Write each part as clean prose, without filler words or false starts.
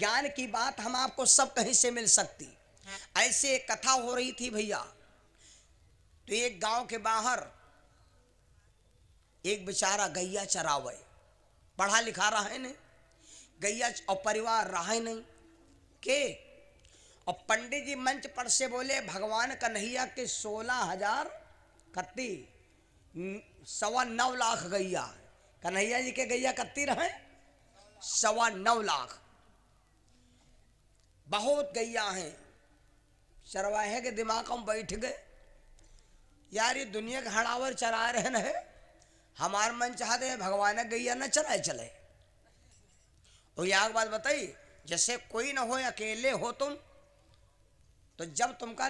ज्ञान की बात हम आपको सब कहीं से मिल सकती। ऐसे एक कथा हो रही थी भैया। तो एक गांव के बाहर एक बेचारा गैया चरावे, पढ़ा लिखा रहा है नहीं, गैया और परिवार रहा है नहीं के। और पंडित जी मंच पर से बोले भगवान कन्हैया के 16,000 कत्ती 9.25 गैया। कन्हैया जी के गैया कत्ती रहे 9.25 बहुत गैया हैं। चरवाहे के दिमाग में बैठ गए, यार ये दुनिया के हड़ावर चरा रहे न है, हमार मन चाहते हैं भगवान गैया न चराए चले। और यहाँ बात बताई, जैसे कोई न हो, अकेले हो तुम, तो जब तुमका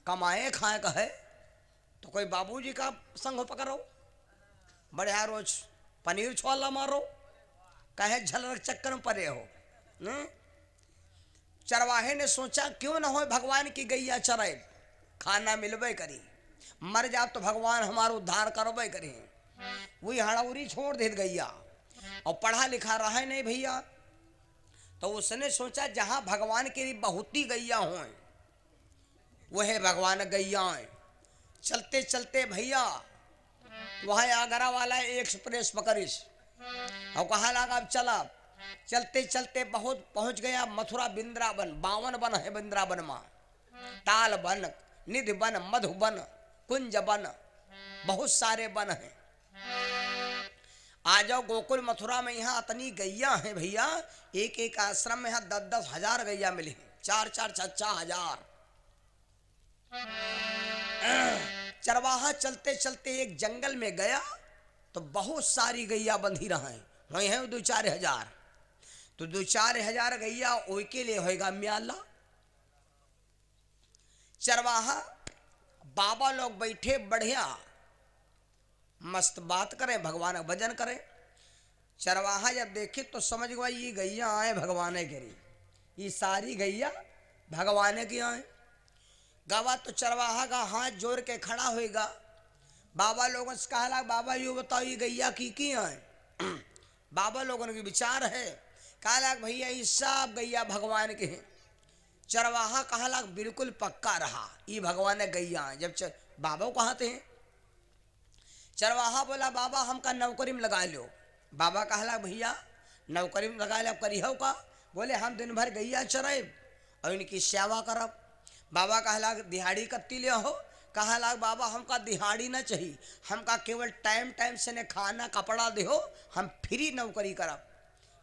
कमाए खाए का है तो कोई बाबूजी का संग पकड़ो, बढ़िया रोज पनीर छोला मारो, कहे झलक चक्कर में पड़े हो। चरवाहे ने सोचा क्यों न हो भगवान की गैया चराए, खाना मिलबे करी, मर जा तो भगवान हमारा उद्धार करबे करी। वही हड़ौरी छोड़ दे गैया। और पढ़ा लिखा रहा है नहीं भैया, तो उसने सोचा जहां भगवान की बहुती गैया हो वह भगवान गैया है। चलते चलते भैया वह आगरा वाला एक्सप्रेस पकड़िस और कहा लगा अब चला। चलते चलते बहुत पहुंच गया मथुरा वृंदावन। 52 वन है वृंदावन में, ताल वन, निधि वन, मधुबन, कुंज वन, बहुत सारे वन हैं। आ जाओ गोकुल मथुरा में, यहाँ इतनी गैया हैं भैया, एक एक आश्रम में यहाँ 10-10 हजार गैया मिली हैं, 4-4 हजार। चरवाहा चलते चलते एक जंगल में गया तो बहुत सारी गैया बंधी रहा है, वही है 2-4 हजार। तो 2-4 हजार गैया ओई के लिए होएगा म्याला। चरवाहा बाबा लोग बैठे बढ़िया मस्त बात करें, भगवान का भजन करें। चरवाहा जब देखे तो समझ गया ये गैया आए भगवान के लिए, ये सारी गैया भगवान की आए। गावा तो चरवाहा का हाथ जोड़ के खड़ा होएगा। बाबा लोगों से कहा बाबा यू बताओ ये गैया की आए। बाबा लोगों के विचार है, कहा भैया ये सब गैया भगवान के हैं। चरवाहा कहा बिल्कुल पक्का रहा ये भगवान गैया है। जब बाबा को कहते हैं, चरवाहा बोला बाबा हमका नौकरी में लगा लो। बाबा कहला भैया नौकरी में लगा लो करियो का? बोले हम दिन भर गैया चराए और इनकी सेवा करब। बाबा कहला दिहाड़ी कत्ती ले हो? कहला बाबा हमका दिहाड़ी न चाहिए, हमका केवल टाइम टाइम से ने खाना कपड़ा दे हो, हम फ्री नौकरी करब।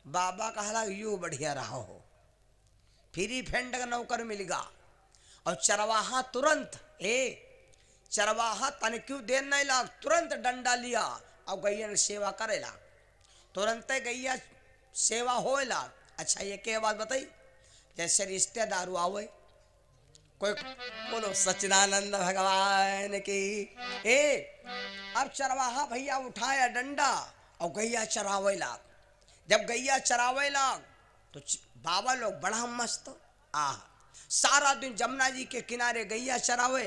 बाबा कहला यू बढ़िया रहा हो, फ्री फेंड का नौकर मिलेगा। और चरवाहा तुरंत चरवाहा तन क्यों देर नहीं लाग, तुरंत डंडा लिया और गैया ने सेवा करे लाग। तुरंत गैया सेवा होए लाग। अच्छा ये क्या बात बताई, जैसे रिश्तेदार आवे कोई बोलो सच्चिदानंद भगवान की। अब चरवाहा भैया उठाया डंडा और गैया चरावे लाग। जब गैया चरावे लाग तो बाबा लोग बड़ा मस्त सारा दिन जमुना जी के किनारे गैया चरावे,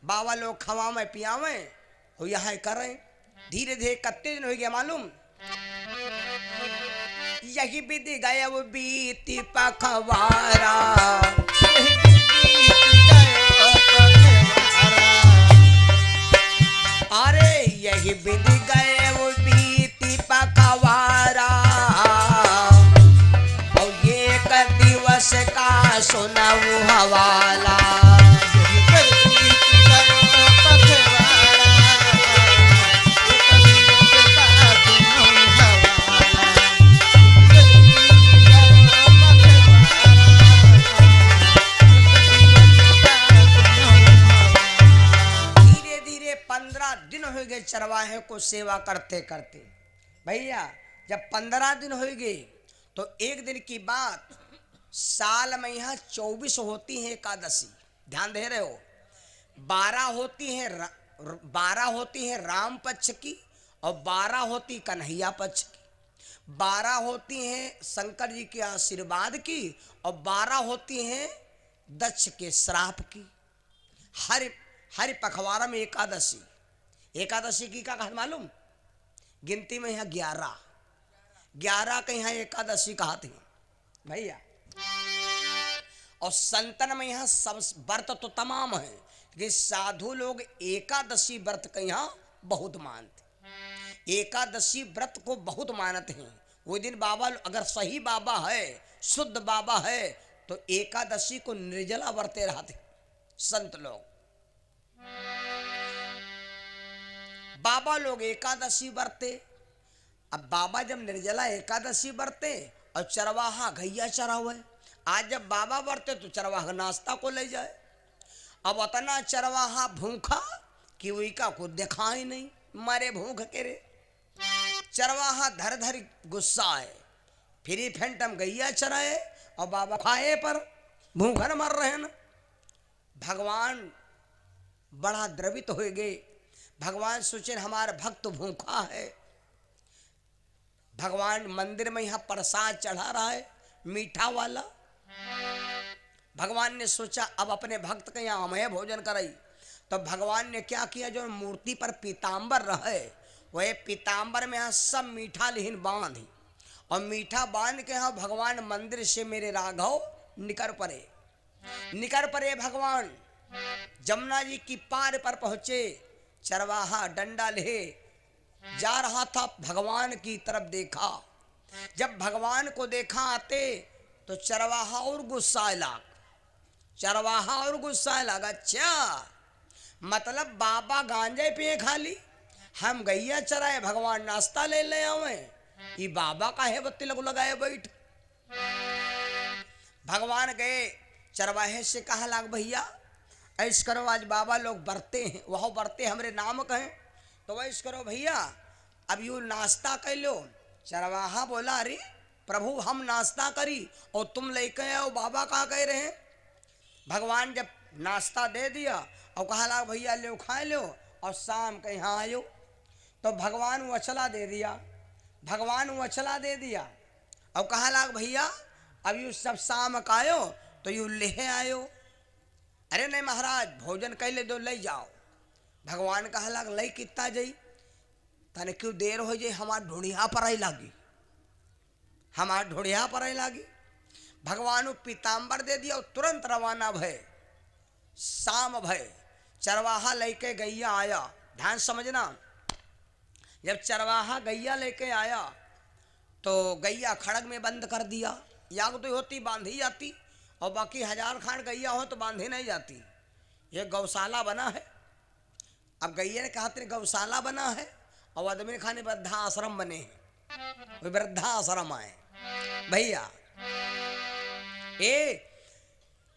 बाबा लोग खवावे पियावे और यहाँ करें। धीरे धीरे कत्ते दिन हो गया मालूम, यही विधि गए वो बीती पखवारा। अरे यही विधि गए वो बीती पखवारा और एक दिवस का सुनाऊ हवाला। चरवाहे को सेवा करते करते भैया जब 15 दिन हो गए तो एक दिन की बात, साल में यहाँ 24 होती है एकादशी, ध्यान दे रहे हो। 12 होती है राम पक्ष की और 12 होती कन्हैया पक्ष की, 12 होती हैं शंकर जी के आशीर्वाद की और 12 होती हैं दक्ष के श्राप की। हर पखवाड़ा में एकादशी, एकादशी की क्या कहा मालूम, गिनती में यहाँ 11 के यहाँ एकादशी कहते हैं भैया। और संतन में यहाँ सब व्रत तो तमाम है कि साधु लोग एकादशी व्रत का यहाँ बहुत मानते, एकादशी व्रत को बहुत मानते हैं। वो दिन बाबा अगर सही बाबा है, शुद्ध बाबा है, तो एकादशी को निर्जला व्रते रहते संत लोग। बाबा लोग एकादशी व्रते। अब बाबा जब निर्जला एकादशी व्रते और चरवाहा गैया चरावे, आज जब बाबा व्रते तो चरवाहा नाश्ता को ले जाए। अब उतना चरवाहा भूखा कि वही का को देखा ही नहीं, मरे भूख के रे। चरवाहा धर धर गुस्सा है, फिर फेंटम गैया चराए और बाबा खाए पर भूखन मर रहे न। भगवान बड़ा द्रवित हो गए। भगवान सोचे हमारा भक्त भूखा है। भगवान मंदिर में यहाँ प्रसाद चढ़ा रहा है मीठा वाला। भगवान ने सोचा अब अपने भक्त के यहाँ हमें भोजन कराई। तो भगवान ने क्या किया, जो मूर्ति पर पीताम्बर रहे वह पीताम्बर में यहाँ सब मीठा लिहिन बांध, और मीठा बांध के यहाँ भगवान मंदिर से मेरे राघव निकर परे भगवान जमुना जी की पार पर पहुंचे। चरवाहा डंडा ले जा रहा था, भगवान की तरफ देखा। जब भगवान को देखा आते तो चरवाहा और गुस्सा लगा। अच्छा मतलब बाबा गांजे पिए खाली, हम गैया चराए भगवान नाश्ता ले आवे, ये बाबा का है बत्ती लगो लगाए बैठ। भगवान गए चरवाहे से कहा लाग भैया ऐस करो, आज बाबा लोग बरते हैं, वह बरते हमरे नाम कहें तो ऐस करो भैया अब यू नाश्ता कर लो। चरवाहा बोला अरे प्रभु हम नाश्ता करी और तुम लेके आओ, बाबा कहाँ कह रहे हैं। भगवान जब नाश्ता दे दिया और कहा लाग भैया लो खा लो और शाम के यहाँ आयो, तो भगवान वचला दे दिया और कहा लाग भैया अब यू सब शाम का आयो तो यू ले आयो। अरे नहीं महाराज भोजन कैले दो ले जाओ। भगवान कहा लाग लई कितना जाई, तने क्यों देर हो जाए, हमार ढूंढिया पर आई लागी। भगवान पीताम्बर दे दिया और तुरंत रवाना भय। शाम भय चरवाहा लेके गैया आया। ध्यान समझना, जब चरवाहा गैया लेके आया तो गैया खड़ग में बंद कर दिया। याग तो होती बांधी जाती और बाकी 1000 खान गैया हो तो बांधी नहीं जाती। ये गौशाला बना है। अब गैया ने कहा तेरे गौशाला बना है और आदमी खाने वृद्धाश्रम बने हैं, वृद्धाश्रम आए भैया। ए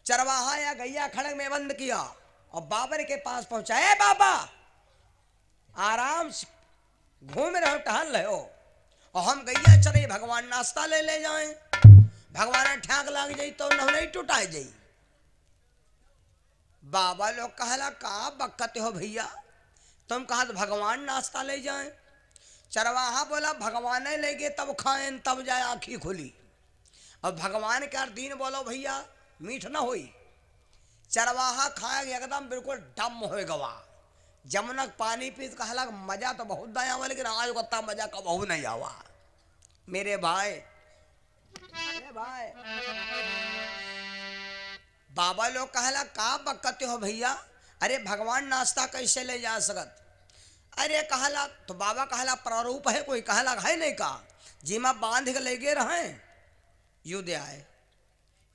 चरवाहा या गैया खड़ग में बंद किया और बाबर के पास पहुंचा। ए बाबा आराम से घूम रहे हो, टहल रहे हो और हम गैया चले भगवान नाश्ता ले जाएं। भगवान ठाक लाग जाई तो नहीं टूटा जाई। बाबा लोग कहला का बक्कत हो भैया, तुम कहा तो भगवान नाश्ता ले जाएं। चरवाहा बोला भगवान ले गए तब खाएं तब जाए आँखी खुली। और भगवान का दिन बोलो भैया मीठ ना हुई। चरवाहा खाए एकदम बिल्कुल डम हो गवा। जमुनक पानी पी कहला मजा तो बहुत दया हुआ, लेकिन आज उतना मजा कबहू नहीं आवा। मेरे भाई बाबा लोग कहला का बक्कते हो भैया, अरे भगवान नाश्ता कैसे ले जा सकत। अरे कहला तो बाबा कहला प्रारूप है कोई, कहला है नहीं का जिमा बांध के ले गए रहे युद्ध आए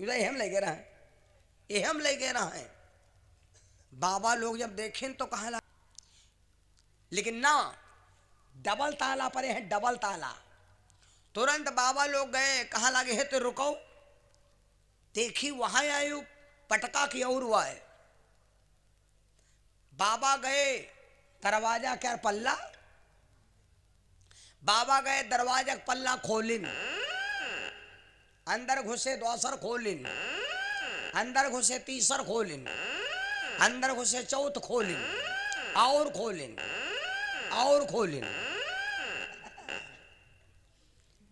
युद्ध हम ले गए रहे। बाबा लोग जब देखें तो कहला, लेकिन ना डबल ताला परे है, डबल ताला। तुरंत बाबा लोग गए, कहा लगे है तो रुको। देखी वहां आयु पटका की और हुआ है। बाबा गए दरवाजा क्या पल्ला, बाबा गए दरवाजा पल्ला खोलिन, अंदर घुसे दोसर खोलिन, अंदर घुसे तीसर खोलिन, अंदर घुसे चौथ खोलिन और खोलिन।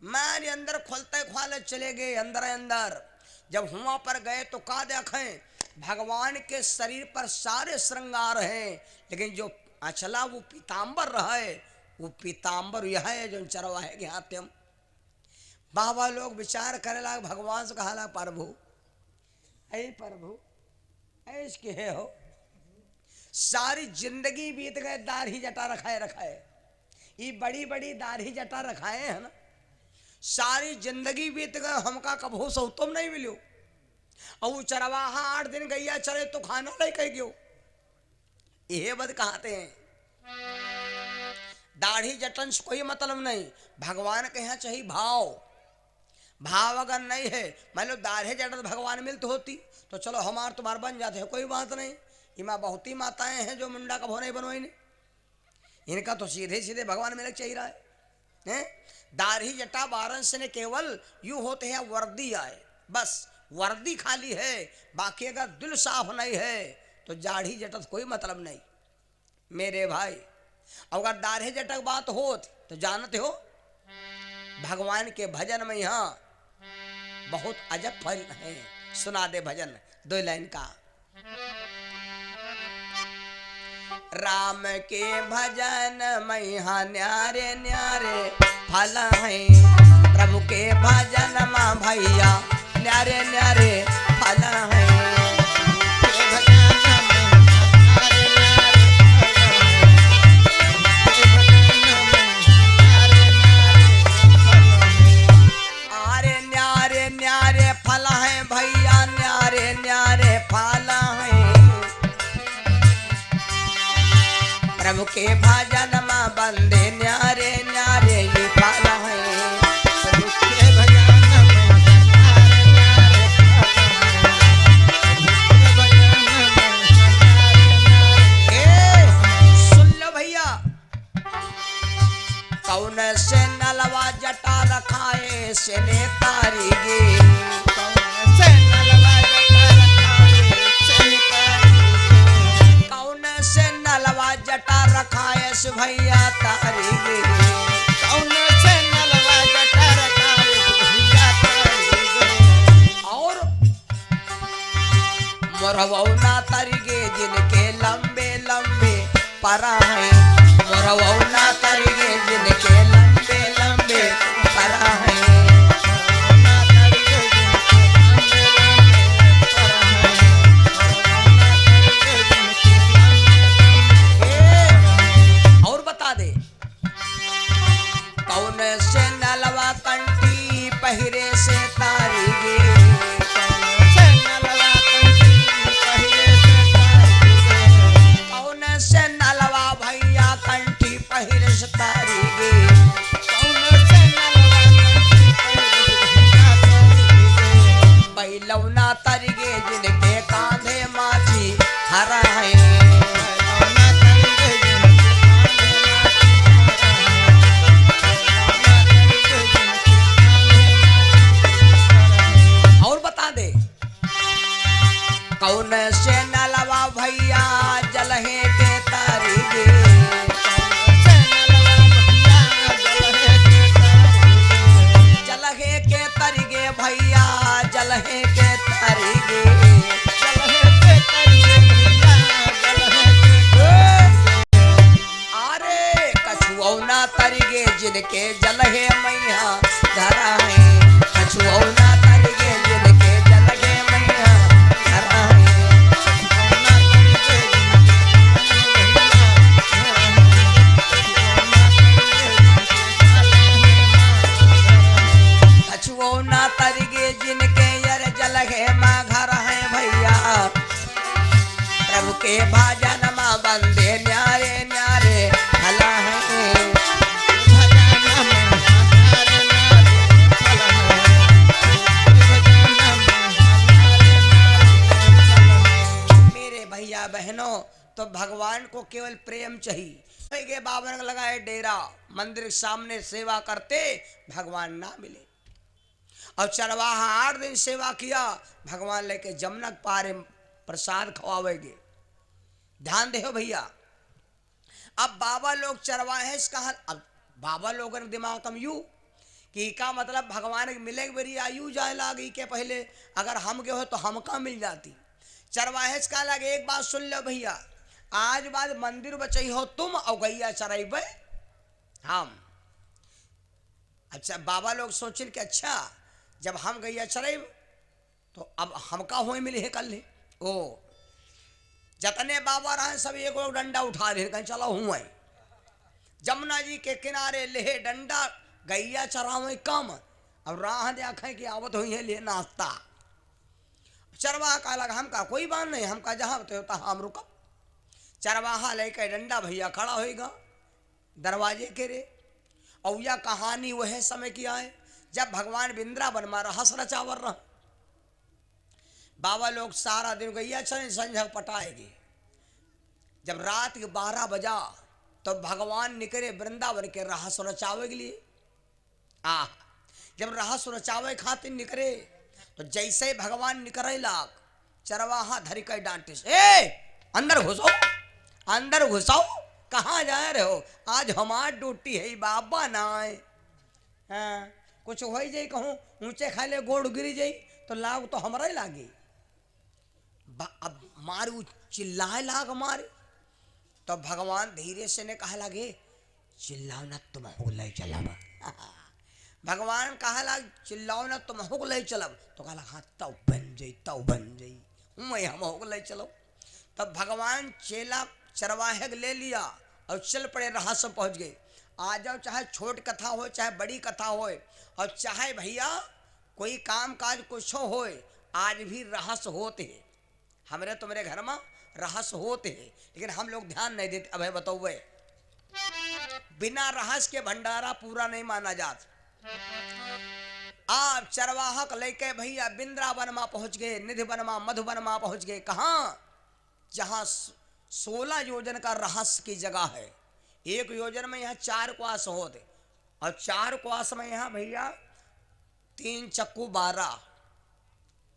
मारे अंदर खोलते ख्वाले चले गए अंदर। जब हुआ पर गए तो का देखें भगवान के शरीर पर सारे श्रृंगार हैं, लेकिन जो अचला वो पीताम्बर रहे, वो पीताम्बर यह है जो चरवाहे के हाथ में। बाबा लोग विचार करे लाग, भगवान से कहा प्रभु अरे प्रभु ऐस के हो, सारी जिंदगी बीत गए दाढ़ी जटा रखाए रखाए, ये बड़ी बड़ी दाढ़ी जटा रखाए है ना, सारी जिंदगी बीत गए, हमका कभू सो तुम नहीं मिलो। और चरवाहा 8 दिन गैया चरे तो खाना नहीं कह गयो, ये बद कहते हैं। दाढ़ी जटन से कोई मतलब नहीं, भगवान के यहाँ चाहिए भाव। भाव अगर नहीं है, मान लो दाढ़ी जटन भगवान मिलते होती तो चलो हमार तुम्हार बन जाते हैं, कोई बात नहीं। इमा बहुत ही माताएं हैं जो मुंडा का भो नहीं बनवाई ने, इनका तो सीधे सीधे भगवान मिलक चाहिए रहा है। दाढ़ी जटा वारन से ने केवल यू होते हैं वर्दी आए, बस वर्दी खाली है, बाकी अगर दिल साफ नहीं है तो दाढ़ी जटक कोई मतलब नहीं मेरे भाई। अगर दाढ़ी जटक बात होत तो जानते हो भगवान के भजन में यहाँ बहुत अजब फल है। सुना दे भजन 2 लाइन का। राम के भजन में यहाँ न्यारे न्यारे फल है, प्रभु के भजन में भैया न्यारे न्यारे फल है। अरे न्यारे न्यारे फल है भैया, न्यारे न्यारे फल है, प्रभु के भजन में बंदे न्यारे न्यारे ये फल है। प्रभु के भजन में सुन लो भैया, कौन से नलवा जटा रखाए से ने तारीगे, कौन से नलवा जटा रखाए से भैया तारीगे, कौन से नलवा जटा रखाए भैया तारीगे। और मोरवौना तारीगे जिनके लंबे लंबे परा है, मोरवौना तारीगे जिनके लंबे लंबे परा है। और बता दे कौन से नलवा कंठी पहिरे से तारीगे, कौन से नलवा भैया कंठी पहिरे से तारीगे, कौन से बैलौना तारीगे जिनके कांधे माछी हरा है। कौन से नलवा भैया जलहे के तारीगे, जलहे के तारीगे भैया जलहे के तारीगे, अरे कछुऔना तारीगे जिनके जलहे मैया धरा है, कछुऔना तारीगे जिनके जलहे मैया धरा है। कछुऔना तारीगे जिनके यर जलहे माँ घर है भैया, प्रभु के भजन माँ बंदे न्यारे न्यारे फल है। मेरे भैया बहनों, तो भगवान को केवल प्रेम चाहिए। के बाबा ने लगाए डेरा, मंदिर के सामने सेवा करते भगवान ना मिले। और चरवाहा 8 दिन सेवा किया, भगवान लेके जमनक पारे प्रसाद खवावेगे। ध्यान दे भैया, अब बाबा लोग चरवाहे से कहा, अब बाबा लोगों ने दिमाग कम यू कि का मतलब भगवान मिले मेरी आयु जाए लागी के पहले अगर हम गए हो तो हमका मिल जाती। चरवाहे से कहा लगे एक बात सुन लो भैया, आज बाद मंदिर बचई हो तुम और गैया चराइबे हम। अच्छा बाबा लोग सोचिल कि अच्छा जब हम गैया चराइब तो अब हमका हो मिले है कल ले ओ जतने बाबा रहे सब एक डंडा उठा रहे कहीं चला हुआ है जमुना जी के किनारे ले डंडा गैया चरावे कम अब राह देखें कि आवत हुई है ले नाश्ता चरवाहा का लगा हमका कोई बात नहीं हमका जहाँ होता हम रुकब चरवाहा लेकर डंडा भैया खड़ा होएगा दरवाजे के रे और यह कहानी वह समय की आए जब भगवान वृंदावन में रहस रचावर रहा बाबा लोग सारा दिन गैया चले संझ पटाएगी जब रात के 12 बजा तो भगवान निकले वृंदावन के रहस रचावे के लिए जब रहस रचावे खातिर निकले तो जैसे ही भगवान निकले लाग चरवाहा धरी कर डांटे ए अंदर घुसाओ कहाँ जा रहे हो आज हमार ड्यूटी है बाबा ना आए कुछ हो जाई कहूँ ऊंचे खाले गोड़ गिरी जाई तो लाग तो हमारा ही लागी अब मारू चिल्लाए लाग मारे तो भगवान धीरे से ने कहा लगे चिल्लाओ ना तुम हो ले चलब भगवान कहा लग चिल्लाओ ना तुम हो ले चलब तो कहा हाँ तब बन जाई मैं हम हो ले चलो तब भगवान चेला चरवाहे ले लिया और चल पड़े रहस पहुंच गए आ जाओ चाहे छोट कथा हो चाहे बड़ी कथा हो और चाहे भैया कोई काम काज कुछ हो आज भी रहस होते हैं हमरे तुम्हारे घर में रहस होते हैं लेकिन हम लोग ध्यान नहीं देते अब बताओ बिना रहस के भंडारा पूरा नहीं माना जाता आप चरवाहक लेके भैया वृंदावन में पहुंच गए निधिवन में मधुबन में पहुंच गए कहाँ जहां 16 योजन का रहस की जगह है एक योजन में यहाँ 4 क्वास होते और 4 क्वास में यहाँ भैया 3 चक्कू 12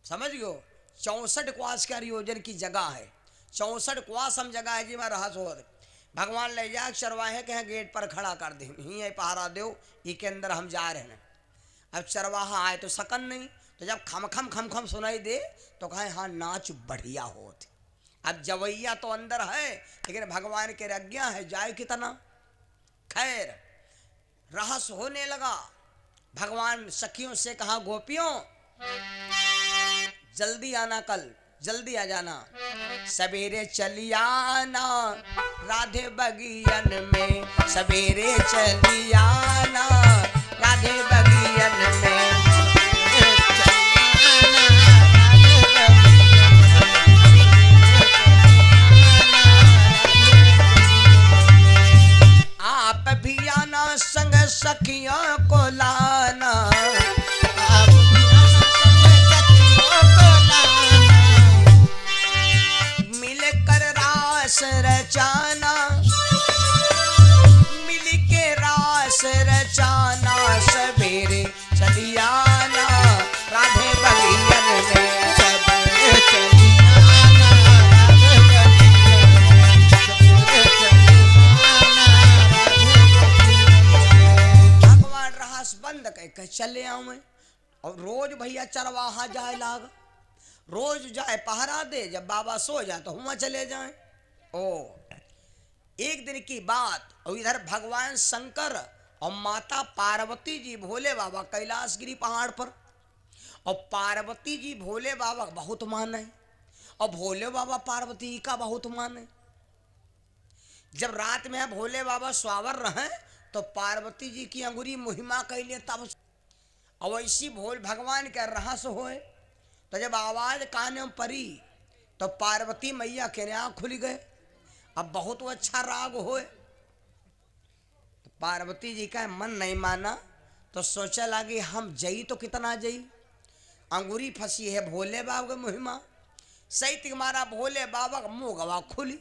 समझ गयो 64 क्वास का योजन की जगह है 64 क्वास हम जगह है जी में रहस होते भगवान ले जा चरवाहे के गेट पर खड़ा कर दे ही पहारा दो ये के अंदर हम जा रहे हैं अब चरवाहा आए तो सकन नहीं तो जब खम खम सुनाई दे तो कहे हाँ नाच बढ़िया होते अब जवैया तो अंदर है लेकिन भगवान के आज्ञा है जाए कितना खैर रहस होने लगा भगवान सखियों से कहा गोपियों जल्दी आना कल जल्दी आ जाना सवेरे चली आना राधे बगियन में सवेरे चली आना राधे बगियन में आप भी आना संग सखियों को लाना रचाना मिल के रास रचाना सवेरे चली आना राधे बगियन में सवेरे चली आना भगवान रहस बंद करके चले आऊं मैं और रोज भैया चरवाहा जाए लाग रोज जाए पहरा दे जब बाबा सो जाए तो हुआ चले जाए एक दिन की बात और इधर भगवान शंकर और माता पार्वती जी भोले बाबा कैलाशगिरी पहाड़ पर और पार्वती जी भोले बाबा बहुत माने और भोले बाबा पार्वती का बहुत माने जब रात में भोले बाबा स्वावर रहे तो पार्वती जी की अंगुरी मुहिमा कैले तब और ऐसी भोल भगवान के रहस होए तो जब आवाज कान में पड़ी तो पार्वती मैया के आँख खुल गए अब बहुत अच्छा राग होए तो पार्वती जी का मन नहीं माना तो सोचा लगी हम जई तो कितना जई अंगूरी फंसी है भोले बाबा की मुहिमा सही तुम्हारा भोले बाबा का मुंह गवा खुली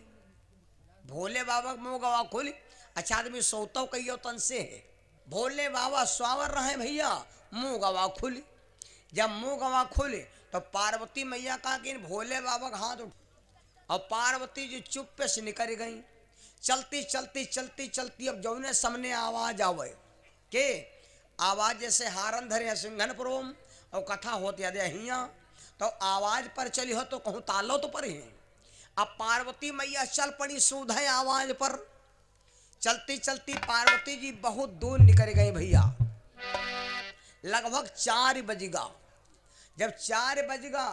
भोले बाबा का मुंह गवा खुली अच्छा आदमी सोतो कहियो तन से है भोले बाबा स्वावर रहे भैया मुंह गवा खुली जब मुंह गवा खुले तो पार्वती मैया कहा कि भोले बाबा का हाथ और पार्वती जी चुप से निकल गई चलती चलती चलती चलती अब जौने सामने आवाज आवे के आवाज जैसे हारन धरे सिंघन प्रोम और कथा होती हिया तो आवाज पर चली हो तो कहूँ तालो तो पर है अब पार्वती मैया चल पड़ी सुधे आवाज पर चलती चलती पार्वती जी बहुत दूर निकल गई भैया लगभग 4 बजेगा जब 4 बजगा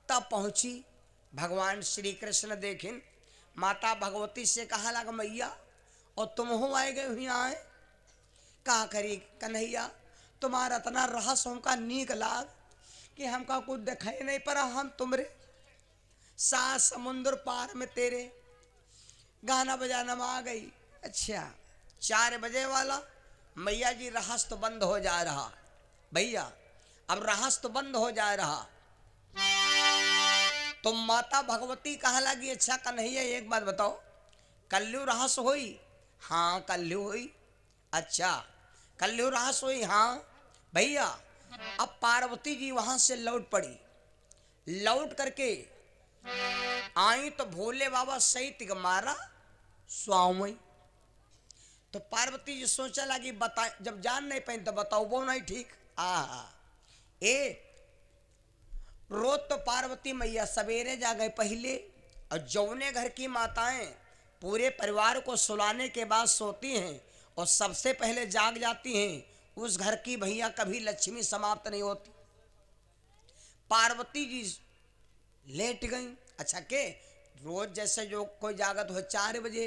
तब पहुंची। भगवान श्री कृष्ण देखिन, माता भगवती से कहा लगा मैया और तुम हो आए गए हुई आए, कहा करी कन्हैया तुम्हारा इतना रहस्य हमका नीक लाग कि हमका कुछ दिखाई नहीं पड़ा, हम तुमरे 7 समुद्र पार में तेरे गाना बजाना में आ गई। अच्छा 4 बजे वाला मैया जी रहस्य तो बंद हो जा रहा भैया, अब रहस्य तो बंद हो जा रहा। तो माता भगवती कहा लगी अच्छा कन्हैया एक बात बताओ, कल्लू रहस्य हुई? हाँ कल्लू हुई। अच्छा कल्लू रहस्य हुई? हाँ भैया। अब पार्वती जी वहां से लौट पड़ी, लौट करके आई तो भोले बाबा सहित मारा स्वामी। तो पार्वती जी सोचा लगी बता, जब जान नहीं पाई तो बताओ वो नहीं ठीक। ए रोज तो पार्वती मैया सवेरे जा गए पहले, और जौने घर की माताएं पूरे परिवार को सुलाने के बाद सोती हैं और सबसे पहले जाग जाती हैं, उस घर की भैया कभी लक्ष्मी समाप्त नहीं होती। पार्वती जी लेट गई। अच्छा के रोज जैसे जो कोई जागत हो 4 बजे,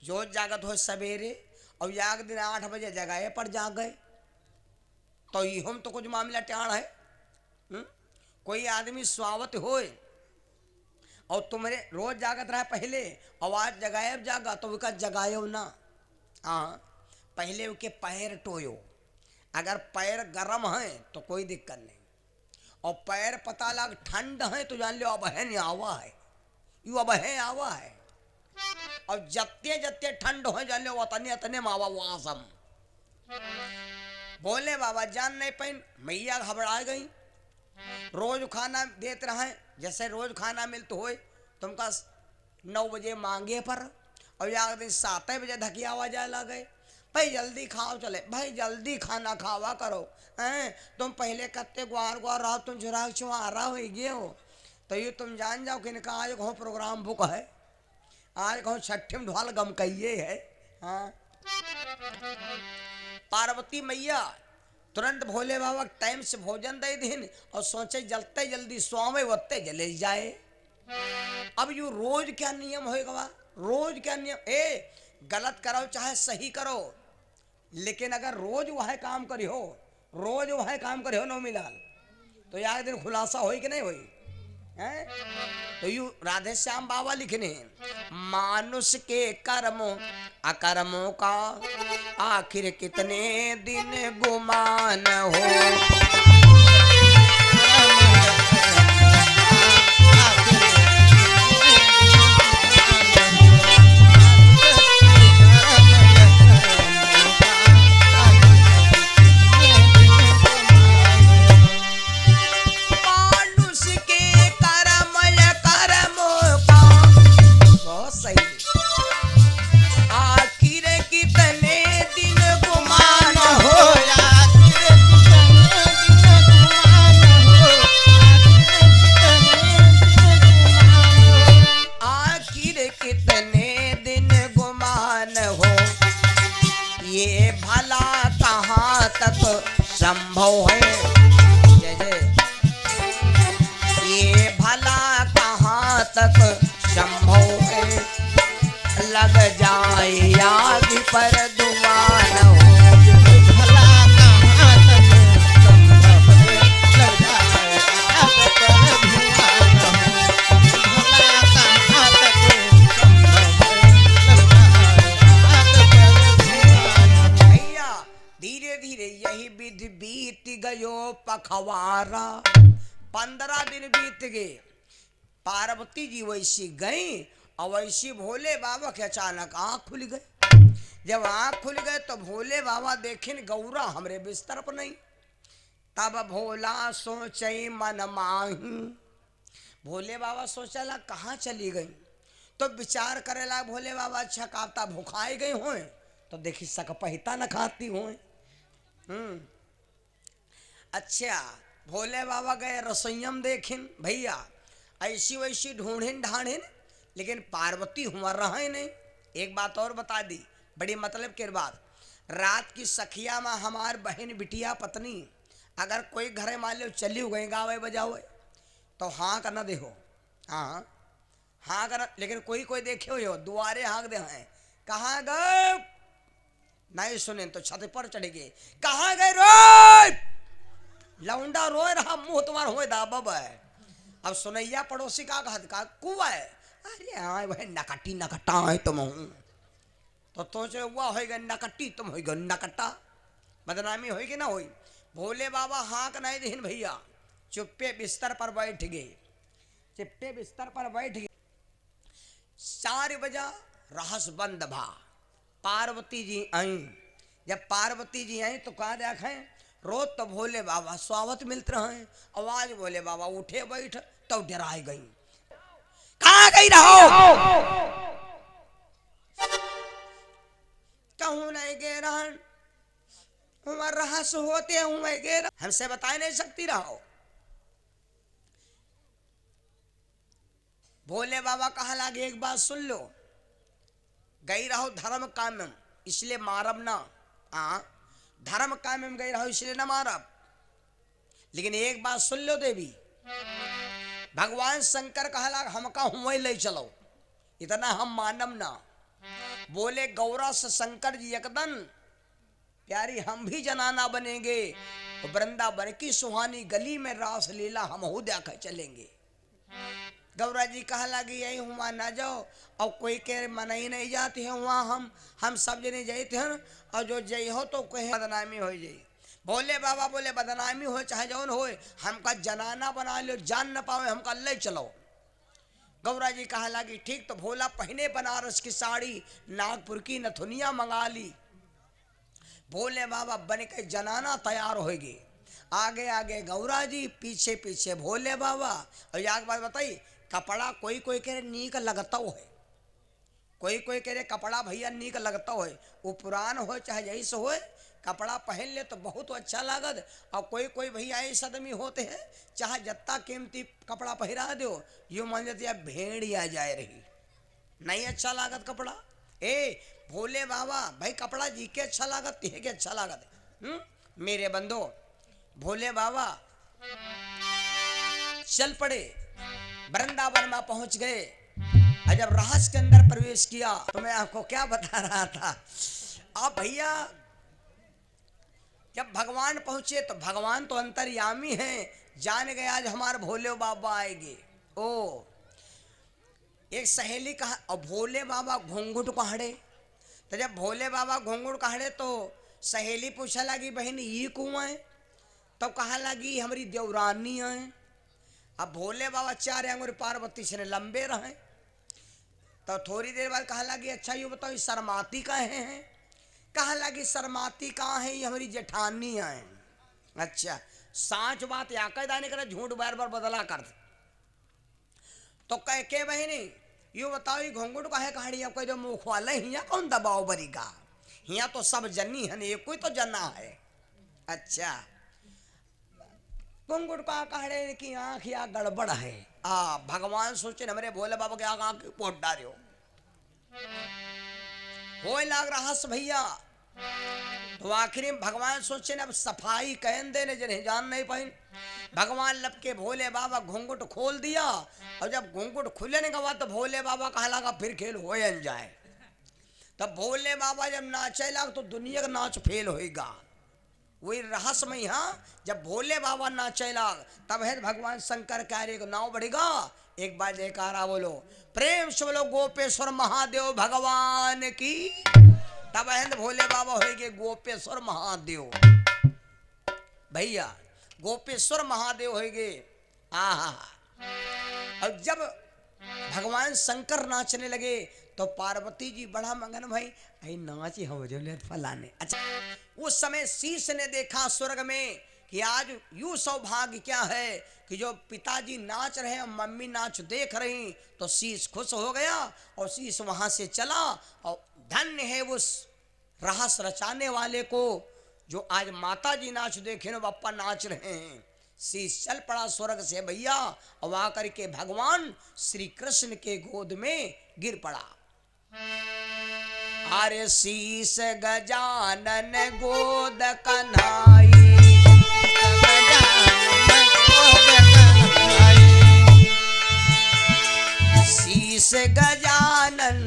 रोज जागत हो सवेरे, और याग दिन 8 बजे जगाए पर जाग गए, तो हम तो कुछ मामला टेढ़ है। कोई आदमी स्वावत होए और तुम्हारे रोज जागत रहा पहले और आज जगाए जागा तो उसका जगायो ना। हाँ पहले उसके पैर टोयो, अगर पैर गर्म है तो कोई दिक्कत नहीं, और पैर पता लग ठंड है तो जान लो अब है नहीं आवा है, यू अब है आवा है। और जत्ते जत्ते ठंड हो जान लो अतने अतने मावा वासम। बोले बाबा जान नहीं पाई, मैया घबरा गई। रोज खाना देते रहे, जैसे रोज खाना मिलते हो तुमका 9 बजे मांगे पर, और या दिन 7 बजे धकिया आवा जाए लगे भाई जल्दी खाओ, चले भाई जल्दी खाना खावा करो हैं। तुम पहले कत्ते ग्वार ग्वार रहो, तुम झुराग छुआरा हो गए हो, तो ये तुम जान जाओ कि इनका आज कहूँ प्रोग्राम बुक है, आज कहूँ छठी में ढोल गम कहिए है। हाँ पार्वती मैया तुरंत भोले बाबा टाइम से भोजन दे दिन और सोचे जलते जल्दी स्वामी वत्ते जले जाए। अब यू रोज क्या नियम होएगा, रोज क्या नियम, गलत करो चाहे सही करो, लेकिन अगर रोज वह काम करी हो, रोज वह काम करी हो नो मिलाल, तो यार दिन खुलासा होई कि नहीं होई है। तो यू राधे श्याम बाबा लिखने मानुष के कर्मों अकर्मों का आखिर कितने दिन गुमान हो। संभव है जय जय, ये भला कहाँ तक संभव है, लग जाए आग पर धुआं न हो। भला कहाँ तक संभव है, लग जाए आग पर धुआं न हो। भला कहाँ तक संभव है, लग जाए आग पर धुआं न हो। भैया धीरे धीरे यही विधि बीत गयो पखवारा। 15 दिन बीत गए, पार्वती जी वैसी गई और वैसी भोले बाबा के अचानक आंख खुल गए। जब आंख खुल गए तो भोले बाबा देखें गौरा हमरे बिस्तर पर नहीं। तब भोला सोचे मन माही, भोले बाबा सोचला कहाँ चली गई, तो विचार करेला भोले बाबा अच्छा काता भुखाई गई हो तो देखी सक पहिता न खाती हो। अच्छा भोले बाबा गए रसोईयम देखिन भैया ऐसी वैसी ढूंढिन ढांढिन, लेकिन पार्वती हुआ रहे नहीं। एक बात और बता दी बड़ी मतलब के बात, रात की सखिया में हमार बहन बिटिया पत्नी अगर कोई घरे मान लो चली हो गई गावे बजावे तो हाँ करना देखो, हाँ हाँ करना, लेकिन कोई कोई देखे हो दुआरे हाँक दे हैं, कहाँ गए नहीं सुने तो छत पर चढ़ गए, कहाँ गए रोए, लौंडा रोए रहा मुंह तुम्हारा हो दाबब है। अब सुनैया पड़ोसी का कुआ है, अरे हाँ भाई नकट्टी नकट्टा है तुम हूँ, तो जो हुआ होगा नकट्टी तुम होगा नकट्टा, बदनामी होगी ना होई। भोले बाबा हाँक नहीं देन भैया, चुप्पे बिस्तर पर बैठ गए, चुप्पे बिस्तर पर बैठ गए। 4 बजा रहस बंद भा, पार्वती जी आई, जब पार्वती जी आई तो कहा देखें रोज तो भोले बाबा स्वागत मिलते रहे, आवाज भोले बाबा उठे बैठ तो डराई गई, कहाँ गई रहो, कहूँ नहीं गे रहन, रहस होते हूँ मैं गे, हमसे बता नहीं सकती रहो। भोले बाबा कहा लागे एक बात सुन लो, गई रहो धर्म काम में इसलिए मारब ना, धर्म काम में गई रहो इसलिए ना मारब, लेकिन एक बात सुन लो देवी, भगवान शंकर कहा लाग हमका हुए ले चलो, इतना हम मानम ना। बोले गौरा से शंकर जी एकदम प्यारी हम भी जनाना बनेंगे, वृंदावन की सुहानी गली में रास लीला हम हो देखा चलेंगे। गौरा जी कहा लगी यही हुआ ना जाओ, और कोई कह मना ही नहीं जाती है वहाँ, हम सब जने जाते हैं, और जो जय हो तो कहे बदनामी हो जाए। भोले बाबा बोले बदनामी हो चाहे जौन हो, हमका जनाना बना लो, जान न पावे हमका ले चलो। गौरा जी कहा लगी ठीक, तो भोला पहने बनारस की साड़ी, नागपुर की नथुनिया मंगा ली, भोले बाबा बन के जनाना तैयार होगी, आगे आगे गौरा जी पीछे पीछे भोले बाबा। और एक बात बताई, कपड़ा कोई कोई कह रहे नीक लगता है, कोई कोई कह रहे कपड़ा भैया नीक लगता है, वो पुरान हो चाहे जैसे हो, कपड़ा पहन ले तो बहुत अच्छा लागत, और कोई कोई भैया ऐसे आदमी होते हैं चाहे जत्ता कीमती कपड़ा पहरा दो यो मान लेते भेड़ आ जाए रही, नहीं अच्छा लागत कपड़ा। ए भोले बाबा भाई कपड़ा जी के अच्छा लागत तिहे के अच्छा लागत, मेरे बंदो भोले बाबा चल पड़े, वृंदावन में पहुंच गए, और जब रहस्य के अंदर प्रवेश किया तो मैं आपको क्या बता रहा था, आप भैया जब भगवान पहुंचे तो भगवान तो अंतर्यामी हैं, जान गए आज हमारे भोले बाबा आएंगे। ओ एक सहेली कहा, और भोले बाबा घूंघट काढ़े, तो जब भोले बाबा घूंघट काढ़े तो सहेली पूछा लगी बहन ये कुआं है, तो कहा लगी हमारी देवरानी है। अब भोले बाबा 4 अंगुर पार्वती से लंबे रहे, तो थोड़ी देर बाद कहा लगी अच्छा ये बताओ शर्माती कहाँ हैं, कहा लगी शर्माती कहाँ है, ये हमारी जेठानी है। अच्छा सांच बात या कह नहीं करे, झूठ बार बार बदला कर, तो कह के बहनी यू बताओ ये घोंघट का है कहानी, कह दो मुँह वाले हिया कौन दबाओ बरी का, हिया तो सब जन्नी है, एक कोई तो जना है। अच्छा घुंघट का कहड़े की आंख या गड़बड़ है, भगवान सोचे हमारे भोले बाबा के आंख पोट डालो हो लाग रहा भैया, तो आखिर में भगवान सोचे अब सफाई कहन देने जिन्हें जान नहीं पाई, भगवान लब के भोले बाबा घूंघट खोल दिया, और जब घूंघट खुलने के बाद तो भोले बाबा कहा लगा फिर खेल हो जाए, तब भोले बाबा जब नाचे लग तो दुनिया का नाच फेल होएगा, वही रहस्य में यहाँ जब भोले बाबा नाचे लग तब है भगवान शंकर कार्य को नाव बढ़ेगा। एक बार जयकारा बोलो, प्रेम से बोलो गोपेश्वर महादेव भगवान की, तब है भोले बाबा होएंगे गोपेश्वर महादेव, भैया गोपेश्वर महादेव होएंगे। और जब भगवान शंकर नाचने लगे तो पार्वती जी बड़ा मंगन भाई आई नाच हो जो फलाने। अच्छा उस समय शीश ने देखा स्वर्ग में कि आज यू सौभाग्य क्या है कि जो पिताजी नाच रहे हैं मम्मी नाच देख रही, तो शीश खुश हो गया और शीश वहां से चला, और धन्य है उस रहस्य रचाने वाले को जो आज माता जी नाच देखे ना बापा नाच रहे हैं। शीश चल पड़ा स्वर्ग से भैया, और आकर के भगवान श्री कृष्ण के गोद में गिर पड़ा। अरे शीश गजानन गोद कन्हाई शीश गजानन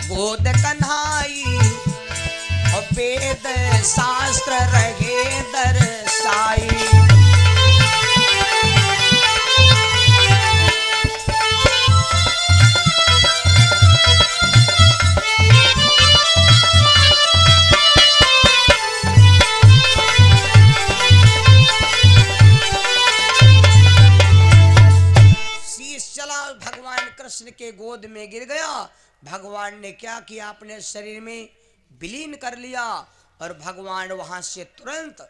गोद कन्हाई, और वेद शास्त्र रहे दर्शाई। चला भगवान कृष्ण के गोद में गिर गया। भगवान ने क्या किया, अपने शरीर में विलीन कर लिया और भगवान वहां से तुरंत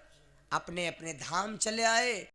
अपने अपने धाम चले आए।